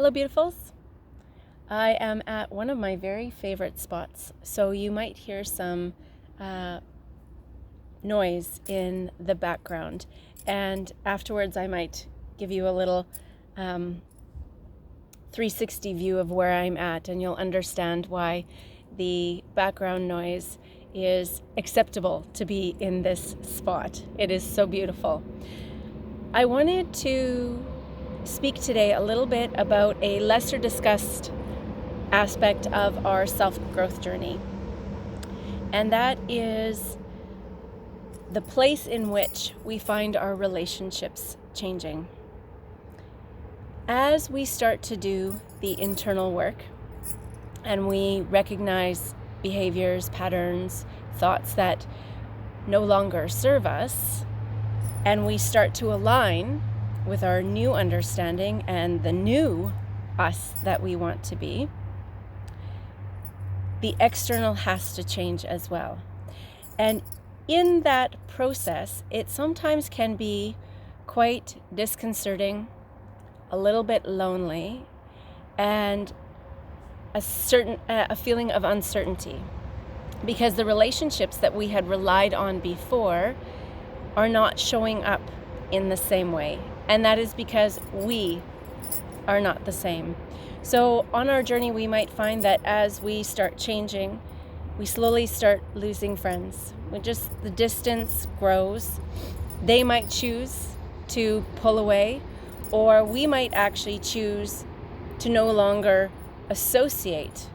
Hello, beautifuls. I am at one of my very favorite spots, so you might hear some noise in the background, and afterwards I might give you a little 360 view of where I'm at, and you'll understand why the background noise is acceptable to be in this spot. It is so beautiful. I wanted to speak today a little bit about a lesser discussed aspect of our self-growth journey, and that is the place in which we find our relationships changing. As we start to do the internal work and we recognize behaviors, patterns, thoughts that no longer serve us, and we start to align with our new understanding and the new us that we want to be, the external has to change as well. And in that process, it sometimes can be quite disconcerting, a little bit lonely, and a feeling of uncertainty, because the relationships that we had relied on before are not showing up in the same way. And that is because we are not the same. So on our journey, we might find that as we start changing, we slowly start losing friends. The distance grows. They might choose to pull away, or we might actually choose to no longer associate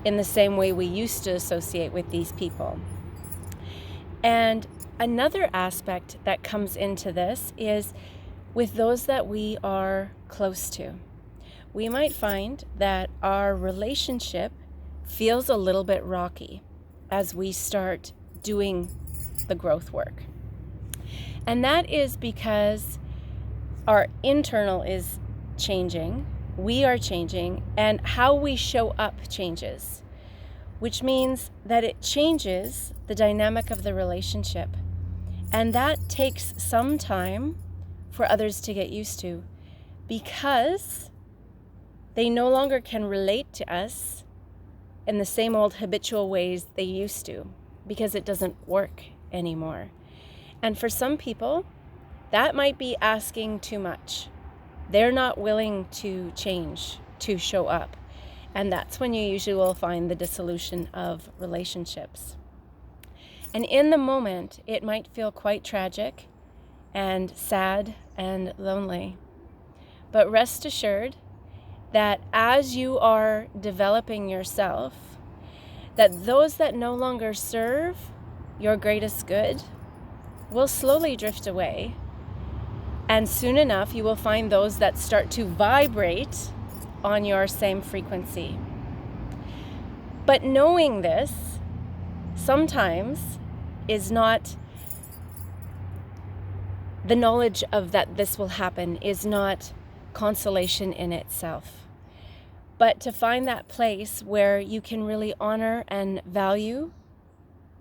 in the same way we used to associate with these people. And another aspect that comes into this is with those that we are close to. We might find that our relationship feels a little bit rocky as we start doing the growth work. And that is because our internal is changing, we are changing, and how we show up changes, which means that it changes the dynamic of the relationship. And that takes some time for others to get used to, because they no longer can relate to us in the same old habitual ways they used to, because it doesn't work anymore. And for some people, that might be asking too much. They're not willing to change, to show up. And that's when you usually will find the dissolution of relationships. And in the moment, it might feel quite tragic and sad and lonely. But rest assured that as you are developing yourself, that those that no longer serve your greatest good will slowly drift away. And soon enough, you will find those that start to vibrate on your same frequency. But knowing this sometimes is not, the knowledge of that this will happen is not consolation in itself. But to find that place where you can really honor and value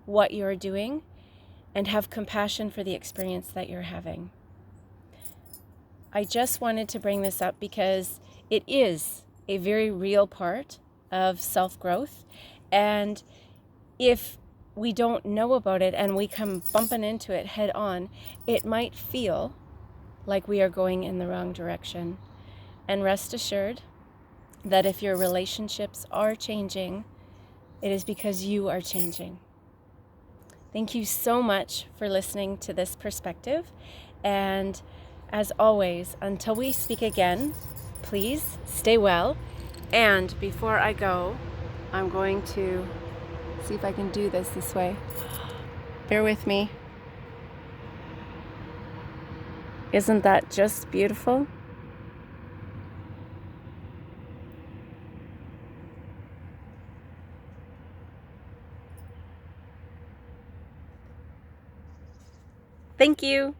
what you're doing and have compassion for the experience that you're having. I just wanted to bring this up because it is a very real part of self-growth. And if we don't know about it and we come bumping into it head on, it might feel like we are going in the wrong direction. And rest assured that if your relationships are changing, it is because you are changing. Thank you so much for listening to this perspective. And as always, until we speak again, please stay well. And before I go, I'm going to see if I can do this way. Bear with me. Isn't that just beautiful? Thank you.